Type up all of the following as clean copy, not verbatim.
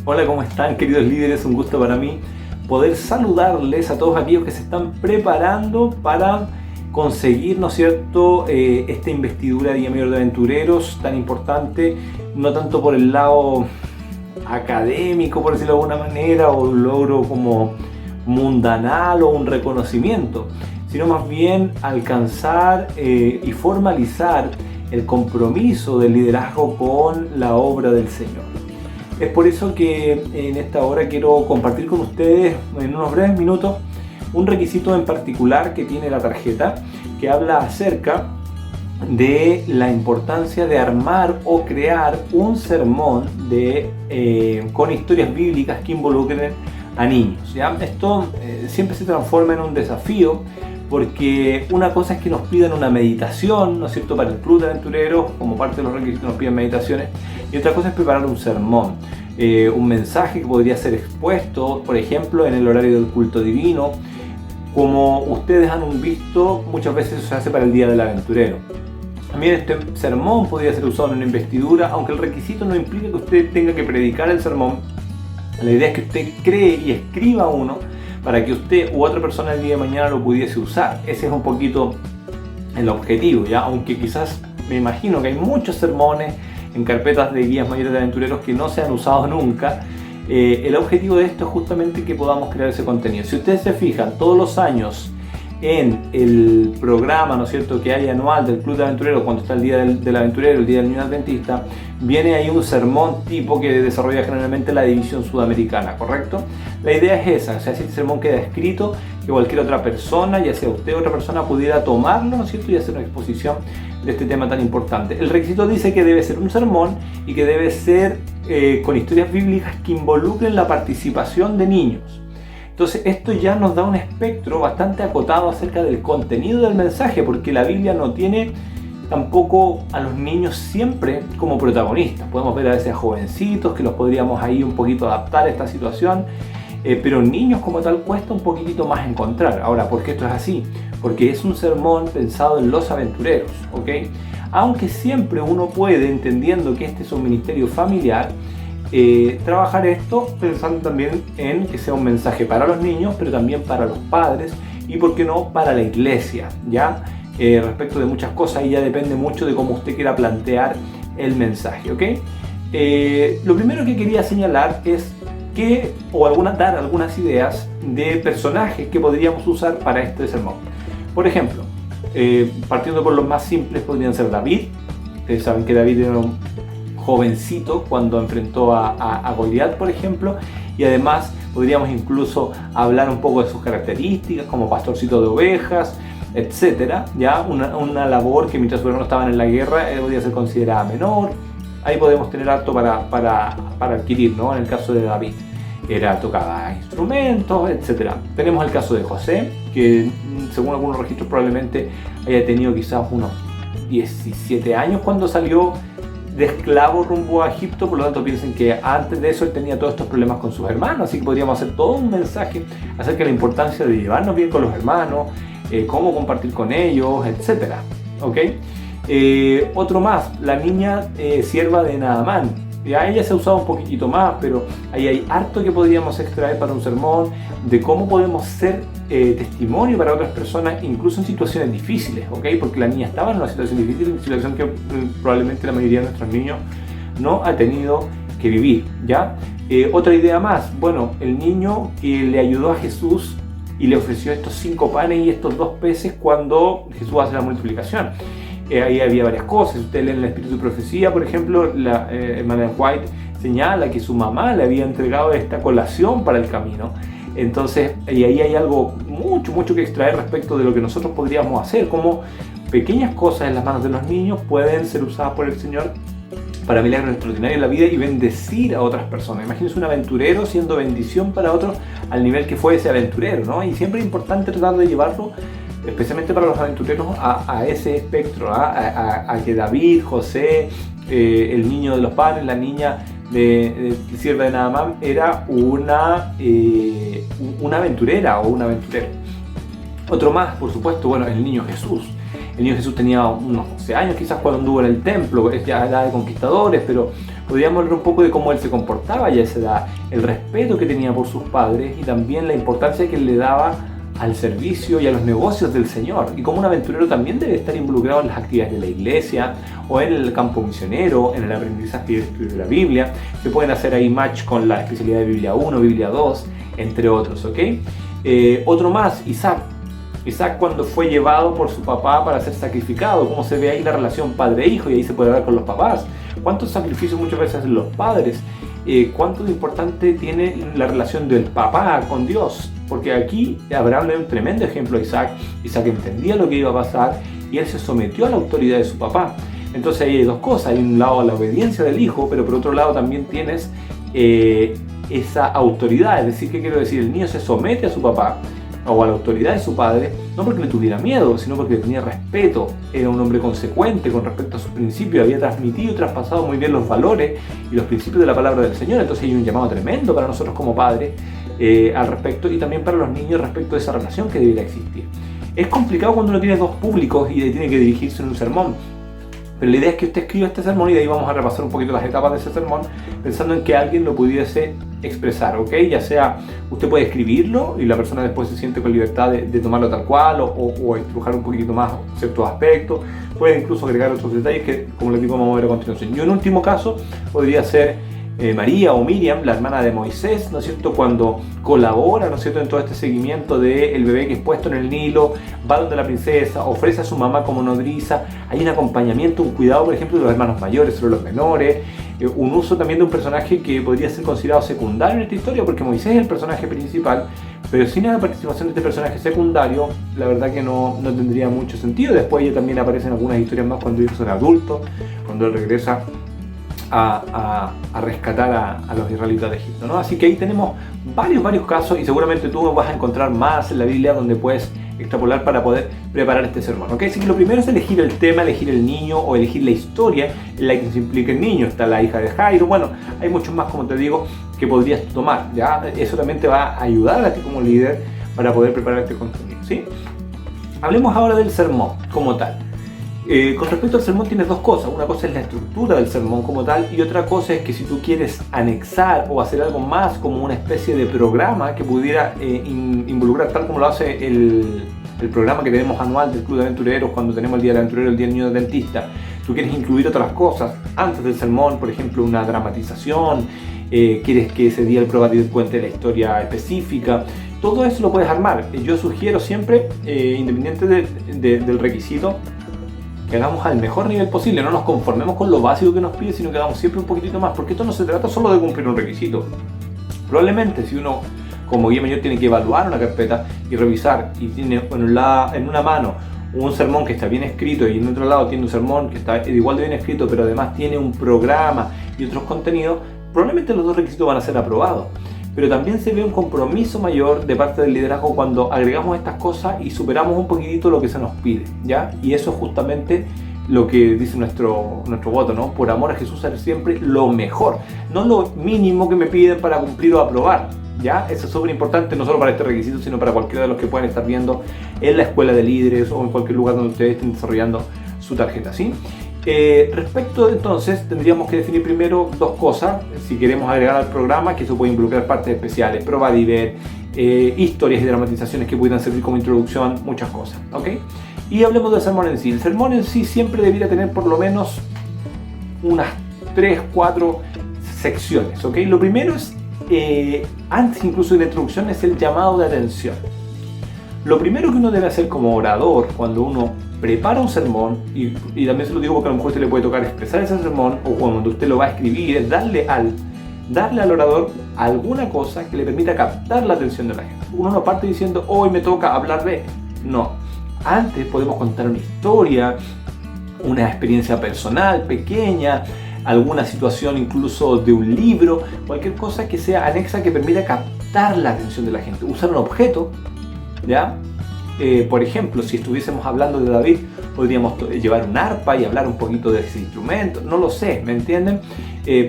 Hola, ¿cómo están, queridos líderes? Un gusto para mí poder saludarles a todos aquellos que se están preparando para conseguir, ¿no es cierto?, esta investidura de Día Mayor de Aventureros tan importante, no tanto por el lado académico, por decirlo de alguna manera, o un logro como mundanal o un reconocimiento, sino más bien alcanzar y formalizar el compromiso del liderazgo con la obra del Señor. Es por eso que en esta hora quiero compartir con ustedes en unos breves minutos un requisito en particular que tiene la tarjeta, que habla acerca de la importancia de armar o crear un sermón con historias bíblicas que involucren a niños, ¿ya? Esto siempre se transforma en un desafío, porque una cosa es que nos pidan una meditación, ¿no es cierto?, para el Club de Aventureros, como parte de los requisitos nos piden meditaciones, y otra cosa es preparar un sermón, un mensaje que podría ser expuesto, por ejemplo, en el horario del culto divino. Como ustedes han visto, muchas veces eso se hace para el Día del Aventurero. También este sermón podría ser usado en una investidura, aunque el requisito no implica que usted tenga que predicar el sermón. La idea es que usted cree y escriba uno para que usted u otra persona el día de mañana lo pudiese usar. Ese es un poquito el objetivo, ¿ya? Aunque quizás me imagino que hay muchos sermones en carpetas de guías mayores de aventureros que no se han usado nunca. El objetivo de esto es justamente que podamos crear ese contenido. Si ustedes se fijan, todos los años en el programa, ¿no es cierto?, que hay anual del Club de Aventureros, cuando está el Día del Aventurero, el Día del Niño Adventista, viene ahí un sermón tipo que desarrolla generalmente la división sudamericana, ¿correcto? La idea es esa, o sea, si este sermón queda escrito, que cualquier otra persona, ya sea usted o otra persona, pudiera tomarlo, ¿no es cierto?, y hacer una exposición de este tema tan importante. El requisito dice que debe ser un sermón y que debe ser con historias bíblicas que involucren la participación de niños. Entonces esto ya nos da un espectro bastante acotado acerca del contenido del mensaje, porque la Biblia no tiene tampoco a los niños siempre como protagonistas. Podemos ver a veces a jovencitos que los podríamos ahí un poquito adaptar a esta situación, pero niños como tal cuesta un poquitito más encontrar. Ahora, ¿por qué esto es así? Porque es un sermón pensado en los aventureros, ¿ok? Aunque siempre uno puede, entendiendo que este es un ministerio familiar, trabajar esto pensando también en que sea un mensaje para los niños, pero también para los padres y, por qué no, para la iglesia, ¿ya? Respecto de muchas cosas, y ya depende mucho de cómo usted quiera plantear el mensaje, ¿ok? Lo primero que quería señalar es dar algunas ideas de personajes que podríamos usar para este sermón. Por ejemplo, partiendo por los más simples, podrían ser David. Ustedes saben que David era un jovencito cuando enfrentó a Goliat, por ejemplo, y además podríamos incluso hablar un poco de sus características como pastorcito de ovejas, etcétera, ya una labor que mientras sus hermanos estaban en la guerra podía ser considerada menor. Ahí podemos tener harto para adquirir, ¿no? En el caso de David tocaba instrumentos, etcétera. Tenemos el caso de José, que según algunos registros probablemente haya tenido quizás unos 17 años cuando salió de esclavo rumbo a Egipto. Por lo tanto, piensen que antes de eso él tenía todos estos problemas con sus hermanos, así que podríamos hacer todo un mensaje acerca de la importancia de llevarnos bien con los hermanos, cómo compartir con ellos, etcétera, ¿ok? Otro más, la niña sierva de Naamán. Ya ella se ha usado un poquitito más, pero ahí hay harto que podríamos extraer para un sermón de cómo podemos ser testimonio para otras personas, incluso en situaciones difíciles, ¿ok? Porque la niña estaba en una situación difícil, una situación que probablemente la mayoría de nuestros niños no ha tenido que vivir, ¿ya? Otra idea más, bueno, el niño que le ayudó a Jesús y le ofreció estos 5 panes y estos 2 peces cuando Jesús hace la multiplicación. Ahí había varias cosas. Usted lee en el Espíritu de Profecía, por ejemplo, la hermana White señala que su mamá le había entregado esta colación para el camino. Entonces, y ahí hay algo mucho que extraer respecto de lo que nosotros podríamos hacer, como pequeñas cosas en las manos de los niños pueden ser usadas por el Señor para milagros extraordinarios en la vida y bendecir a otras personas. Imagínense un aventurero siendo bendición para otros al nivel que fue ese aventurero, ¿no? Y siempre es importante tratar de llevarlo, especialmente para los aventureros, a ese espectro, a que David, José, el niño de los panes, la niña de sierva de Naamán, era una aventurera o un aventurero. Otro más, por supuesto, bueno, el niño Jesús. El niño Jesús tenía unos 11 años quizás cuando anduvo en el templo, ya era de conquistadores, pero podríamos hablar un poco de cómo él se comportaba ya a esa edad, el respeto que tenía por sus padres y también la importancia que él le daba al servicio y a los negocios del Señor, y como un aventurero también debe estar involucrado en las actividades de la iglesia o en el campo misionero, en el aprendizaje y el estudio de la Biblia. Se pueden hacer ahí match con la especialidad de Biblia 1, Biblia 2, entre otros, ¿ok? Otro más, Isaac. Isaac, cuando fue llevado por su papá para ser sacrificado, cómo se ve ahí la relación padre-hijo, y ahí se puede hablar con los papás. ¿Cuántos sacrificios muchas veces hacen los padres? ¿Cuánto de importante tiene la relación del papá con Dios? Porque aquí Abraham le da un tremendo ejemplo a Isaac. Isaac entendía lo que iba a pasar y él se sometió a la autoridad de su papá. Entonces ahí hay dos cosas. Hay un lado la obediencia del hijo, pero por otro lado también tienes esa autoridad. Es decir, ¿qué quiero decir? El niño se somete a su papá o a la autoridad de su padre, no porque le tuviera miedo, sino porque le tenía respeto. Era un hombre consecuente con respecto a sus principios, había transmitido y traspasado muy bien los valores y los principios de la palabra del Señor. Entonces hay un llamado tremendo para nosotros como padres al respecto, y también para los niños respecto a esa relación que debería existir. Es complicado cuando uno tiene dos públicos y tiene que dirigirse en un sermón, pero la idea es que usted escriba este sermón y de ahí vamos a repasar un poquito las etapas de ese sermón, pensando en que alguien lo pudiese expresar, ¿ok? Ya sea, usted puede escribirlo y la persona después se siente con libertad de tomarlo tal cual o estrujar un poquito más ciertos aspectos. Puede incluso agregar otros detalles que, como les digo, vamos a ver a continuación. Y un último caso podría ser María o Miriam, la hermana de Moisés, ¿no es cierto?, cuando colabora, ¿no es cierto?, en todo este seguimiento del bebé que es puesto en el Nilo, va donde la princesa, ofrece a su mamá como nodriza. Hay un acompañamiento, un cuidado, por ejemplo, de los hermanos mayores sobre los menores, un uso también de un personaje que podría ser considerado secundario en esta historia, porque Moisés es el personaje principal, pero sin la participación de este personaje secundario, la verdad que no tendría mucho sentido. Después ella también aparece en algunas historias más cuando ellos son adultos, cuando él regresa a rescatar a los israelitas de Egipto, ¿no? Así que ahí tenemos varios casos, y seguramente tú vas a encontrar más en la Biblia donde puedes extrapolar para poder preparar este sermón, ¿ok? Así que lo primero es elegir el tema, elegir el niño o elegir la historia en la que se implica el niño. Está la hija de Jairo, bueno, hay muchos más, como te digo, que podrías tomar, ¿ya? Eso también te va a ayudar a ti como líder para poder preparar este contenido, ¿sí? Hablemos ahora del sermón como tal. Con respecto al sermón tienes dos cosas. Una cosa es la estructura del sermón como tal, y otra cosa es que si tú quieres anexar o hacer algo más como una especie de programa que pudiera involucrar, tal como lo hace el programa que tenemos anual del Club de Aventureros, cuando tenemos el Día del Aventurero, el Día del Niño Dentista, tú quieres incluir otras cosas antes del sermón, por ejemplo una dramatización, quieres que ese día el probador cuente la historia específica, todo eso lo puedes armar. Yo sugiero siempre, independiente del requisito, que hagamos al mejor nivel posible, no nos conformemos con lo básico que nos pide, sino que hagamos siempre un poquitito más, porque esto no se trata solo de cumplir un requisito. Probablemente si uno como guía mayor tiene que evaluar una carpeta y revisar, y tiene en una mano un sermón que está bien escrito y en otro lado tiene un sermón que está igual de bien escrito, pero además tiene un programa y otros contenidos, probablemente los dos requisitos van a ser aprobados. Pero también se ve un compromiso mayor de parte del liderazgo cuando agregamos estas cosas y superamos un poquitito lo que se nos pide, ¿ya? Y eso es justamente lo que dice nuestro voto, ¿no? Por amor a Jesús, hacer siempre lo mejor, no lo mínimo que me piden para cumplir o aprobar, ¿ya? Eso es súper importante, no solo para este requisito, sino para cualquiera de los que puedan estar viendo en la escuela de líderes o en cualquier lugar donde ustedes estén desarrollando su tarjeta, ¿sí? Respecto entonces, tendríamos que definir primero dos cosas si queremos agregar al programa, que eso puede involucrar partes especiales, prueba de ver, historias y dramatizaciones que puedan servir como introducción, muchas cosas, ¿ok? Y hablemos del sermón en sí. El sermón en sí siempre debería tener por lo menos unas 3-4 secciones, ¿ok? Lo primero es, antes incluso de la introducción, es el llamado de atención. Lo primero que uno debe hacer como orador cuando uno prepara un sermón, y también se lo digo porque a lo mejor a usted le puede tocar expresar ese sermón, o cuando usted lo va a escribir, es darle al orador alguna cosa que le permita captar la atención de la gente. Uno no parte diciendo, hoy me toca hablar de... No, antes podemos contar una historia, una experiencia personal pequeña, alguna situación incluso de un libro, cualquier cosa que sea anexa que permita captar la atención de la gente. Usar un objeto, ¿ya? Por ejemplo, si estuviésemos hablando de David, podríamos llevar un arpa y hablar un poquito de ese instrumento, no lo sé, ¿me entienden?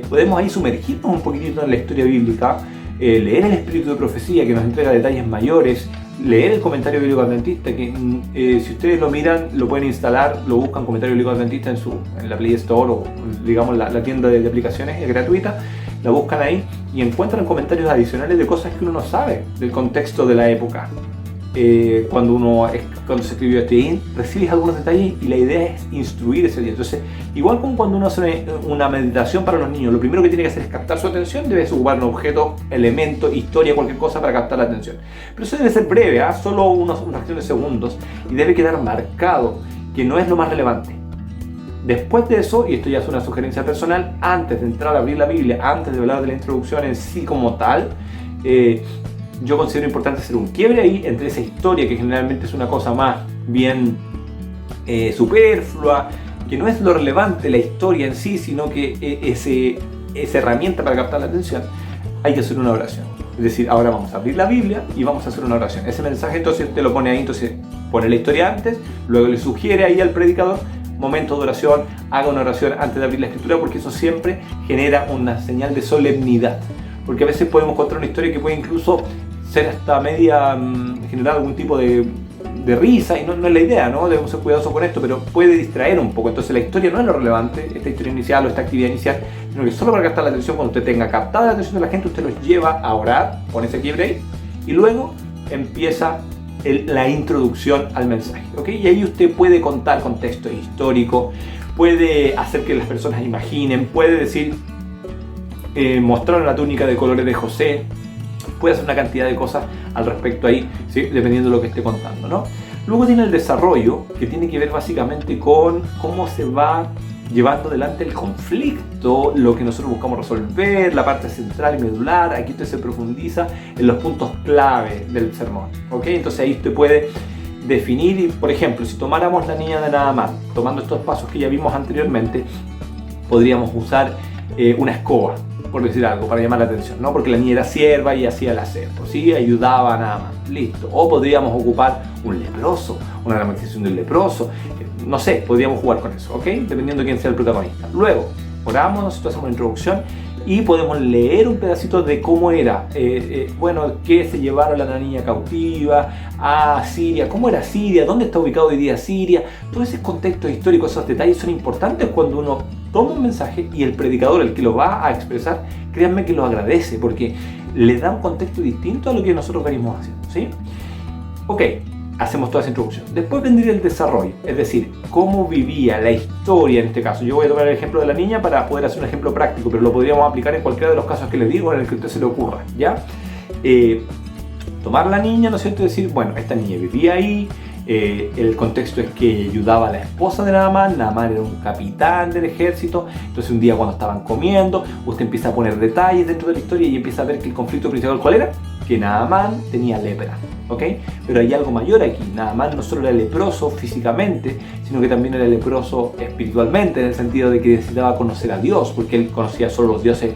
Podemos ahí sumergirnos un poquitito en la historia bíblica, leer el espíritu de profecía que nos entrega detalles mayores, leer el comentario bíblico adventista, que si ustedes lo miran, lo pueden instalar, lo buscan comentario bíblico adventista en la Play Store o digamos la tienda de aplicaciones, es gratuita, la buscan ahí y encuentran comentarios adicionales de cosas que uno no sabe del contexto de la época. Cuando se escribió este, recibes algunos detalles y la idea es instruir ese día. Entonces, igual como cuando uno hace una meditación para los niños, lo primero que tiene que hacer es captar su atención, debes ocupar un objeto, elemento, historia, cualquier cosa para captar la atención. Pero eso debe ser breve, solo una fracción de segundos, y debe quedar marcado que no es lo más relevante. Después de eso, y esto ya es una sugerencia personal, antes de entrar a abrir la Biblia, antes de hablar de la introducción en sí como tal, yo considero importante hacer un quiebre ahí entre esa historia, que generalmente es una cosa más bien superflua, que no es lo relevante la historia en sí, sino que esa herramienta para captar la atención. Hay que hacer una oración. Es decir, ahora vamos a abrir la Biblia y vamos a hacer una oración. Ese mensaje entonces usted lo pone ahí, entonces pone la historia antes, luego le sugiere ahí al predicador momento de oración, haga una oración antes de abrir la escritura, porque eso siempre genera una señal de solemnidad. Porque a veces podemos contar una historia que puede incluso ser hasta media, generar algún tipo de risa, y no es la idea, ¿no? Debemos ser cuidadosos con esto, pero puede distraer un poco. Entonces la historia no es lo relevante, esta historia inicial o esta actividad inicial, sino que solo para captar la atención. Cuando usted tenga captada la atención de la gente, usted los lleva a orar, pone ese quiebre ahí, y luego empieza la introducción al mensaje, ¿ok? Y ahí usted puede contar contexto histórico, puede hacer que las personas imaginen, puede decir, mostraron la túnica de colores de José, puede hacer una cantidad de cosas al respecto ahí, ¿sí? Dependiendo de lo que esté contando, ¿no? Luego tiene el desarrollo, que tiene que ver básicamente con cómo se va llevando adelante el conflicto, lo que nosotros buscamos resolver, la parte central y medular. Aquí usted se profundiza en los puntos clave del sermón, ¿ok? Entonces ahí usted puede definir, por ejemplo, si tomáramos la niña de Naamán, tomando estos pasos que ya vimos anteriormente, podríamos usar una escoba, por decir algo, para llamar la atención, ¿no? Porque la niña era sierva y hacía el aseo, ¿sí? Ayudaba a Naamán, listo. O podríamos ocupar un leproso, una dramatización del leproso, no sé, podríamos jugar con eso, ¿ok? Dependiendo de quién sea el protagonista. Luego, oramos, nosotros hacemos una introducción y podemos leer un pedacito de cómo era, que se llevaron a la niña cautiva a Siria, cómo era Siria, dónde está ubicado hoy día Siria. Todo ese contexto histórico, esos detalles son importantes cuando uno toma un mensaje y el predicador, el que lo va a expresar, créanme que lo agradece, porque le da un contexto distinto a lo que nosotros venimos haciendo, ¿sí? Ok, hacemos toda esa introducción. Después vendría el desarrollo, es decir, cómo vivía la historia en este caso. Yo voy a tomar el ejemplo de la niña para poder hacer un ejemplo práctico, pero lo podríamos aplicar en cualquiera de los casos que les digo, en el que a usted se le ocurra, ¿ya? Tomar la niña, ¿no es cierto? Decir, bueno, esta niña vivía ahí, el contexto es que ayudaba a la esposa de Naamán. Naamán era un capitán del ejército. Entonces un día cuando estaban comiendo, usted empieza a poner detalles dentro de la historia y empieza a ver que el conflicto principal, ¿cuál era? Que Naamán tenía lepra, ¿ok? Pero hay algo mayor aquí. Naamán no solo era leproso físicamente, sino que también era leproso espiritualmente, en el sentido de que necesitaba conocer a Dios, porque él conocía solo los dioses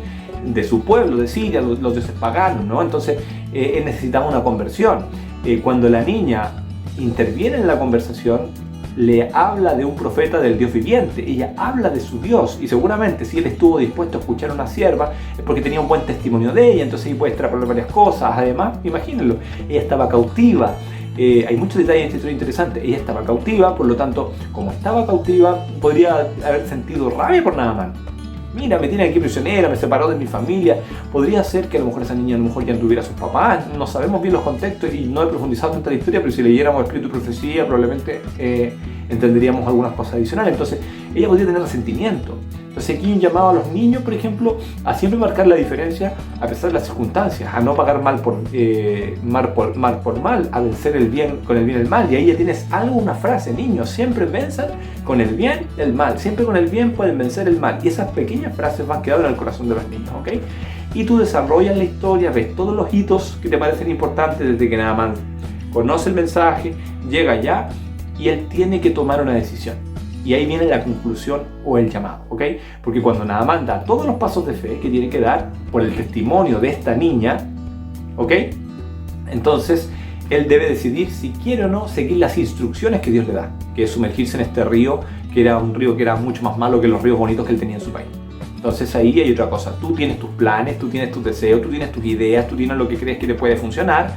de su pueblo, de Siria, los dioses paganos, ¿no? Entonces él necesitaba una conversión. Cuando la niña interviene en la conversación, le habla de un profeta del Dios viviente, ella habla de su Dios, y seguramente si él estuvo dispuesto a escuchar a una sierva es porque tenía un buen testimonio de ella, entonces ahí puede extrapolar varias cosas. Además, imagínenlo, ella estaba cautiva, hay muchos detalles en esta historia interesantes. Ella estaba cautiva, por lo tanto, como estaba cautiva, podría haber sentido rabia por Naamán. Mira, me tiene aquí prisionera, me separó de mi familia. Podría ser que a lo mejor esa niña ya no tuviera a sus papás. No sabemos bien los contextos y no he profundizado tanto en la historia, pero si leyéramos Espíritu y Profecía probablemente entenderíamos algunas cosas adicionales. Entonces, ella podría tener resentimiento. Entonces aquí un llamado a los niños, por ejemplo, a siempre marcar la diferencia a pesar de las circunstancias, a no pagar mal por mal, a vencer el bien con el bien el mal. Y ahí ya tienes algo, una frase: niños, siempre venzan con el bien el mal, siempre con el bien pueden vencer el mal. Y esas pequeñas frases van quedando en el corazón de los niños, ¿ok? Y tú desarrollas la historia, ves todos los hitos que te parecen importantes desde que Naamán conoce el mensaje, llega allá y él tiene que tomar una decisión. Y ahí viene la conclusión o el llamado, ¿ok? Porque cuando Naamán da todos los pasos de fe que tiene que dar por el testimonio de esta niña, ¿ok? Entonces, él debe decidir si quiere o no seguir las instrucciones que Dios le da, que es sumergirse en este río, que era un río que era mucho más malo que los ríos bonitos que él tenía en su país. Entonces ahí hay otra cosa. Tú tienes tus planes, tú tienes tus deseos, tú tienes tus ideas, tú tienes lo que crees que te puede funcionar,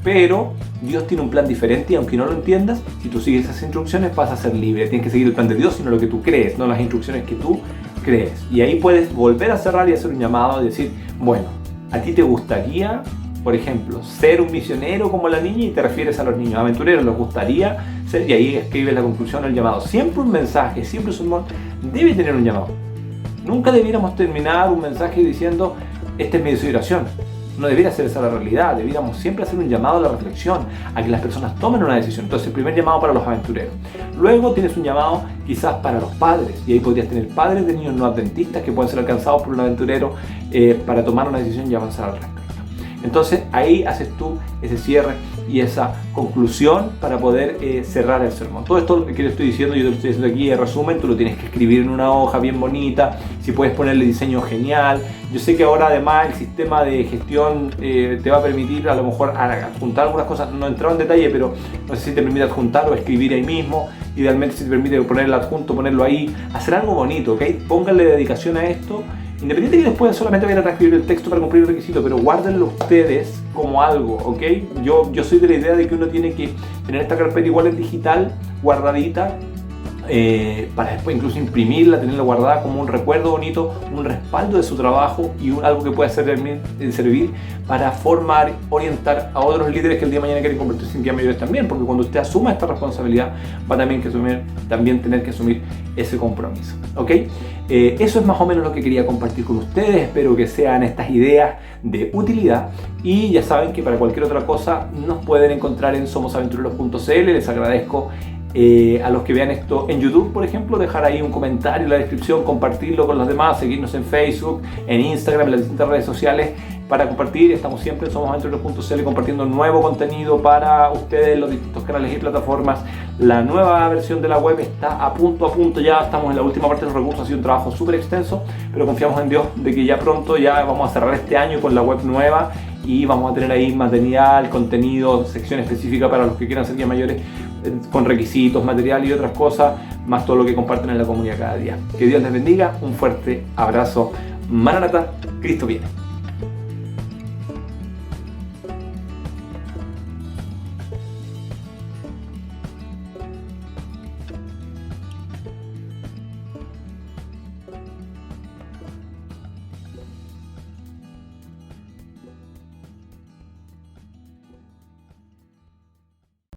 pero Dios tiene un plan diferente y aunque no lo entiendas, si tú sigues esas instrucciones vas a ser libre. Tienes que seguir el plan de Dios, sino lo que tú crees, no las instrucciones que tú crees. Y ahí puedes volver a cerrar y hacer un llamado y decir, bueno, ¿a ti te gustaría, por ejemplo, ser un misionero como la niña? Y te refieres a los niños aventureros, ¿les gustaría ser? Y ahí escribes la conclusión del llamado. Siempre un mensaje, siempre un sermón debe tener un llamado. Nunca debiéramos terminar un mensaje diciendo, esta es mi desideración. No debería ser esa la realidad. Deberíamos siempre hacer un llamado a la reflexión, a que las personas tomen una decisión. Entonces, el primer llamado para los aventureros. Luego tienes un llamado quizás para los padres, y ahí podrías tener padres de niños no adventistas que pueden ser alcanzados por un aventurero para tomar una decisión y avanzar al respecto. Entonces ahí haces tú ese cierre y esa conclusión para poder cerrar el sermón. Todo esto que te estoy diciendo, yo te lo estoy diciendo aquí en resumen, tú lo tienes que escribir en una hoja bien bonita, si puedes ponerle diseño genial. Yo sé que ahora además el sistema de gestión te va a permitir a lo mejor adjuntar algunas cosas, no he entrado en detalle, pero no sé si te permite adjuntar o escribir ahí mismo. Idealmente si te permite poner el adjunto, ponerlo ahí, hacer algo bonito, ¿ok? Pónganle dedicación a esto. Independiente de que después solamente vayan a transcribir el texto para cumplir el requisito, pero guárdenlo ustedes como algo, ¿ok? Yo soy de la idea de que uno tiene que tener esta carpeta igual en digital, guardadita, para después incluso imprimirla, tenerla guardada como un recuerdo bonito, un respaldo de su trabajo y algo que pueda servir para formar, orientar a otros líderes que el día de mañana quieren convertirse en guías mayores también, porque cuando usted asuma esta responsabilidad va también tener que asumir ese compromiso, ¿ok? Eso es más o menos lo que quería compartir con ustedes. Espero que sean estas ideas de utilidad y ya saben que para cualquier otra cosa nos pueden encontrar en somosaventureros.cl. Les agradezco a los que vean esto en YouTube, por ejemplo, dejar ahí un comentario en la descripción, compartirlo con los demás, seguirnos en Facebook, en Instagram, en las distintas redes sociales para compartir. Estamos siempre en somosaventureros.cl compartiendo nuevo contenido para ustedes en los distintos canales y plataformas. La nueva versión de la web está a punto, ya estamos en la última parte de los recursos. Ha sido un trabajo súper extenso, pero confiamos en Dios de que ya pronto ya vamos a cerrar este año con la web nueva y vamos a tener ahí material, contenido, sección específica para los que quieran ser guías mayores, con requisitos, material y otras cosas, más todo lo que comparten en la comunidad cada día. Que Dios les bendiga, un fuerte abrazo. Maranatá, Cristo viene.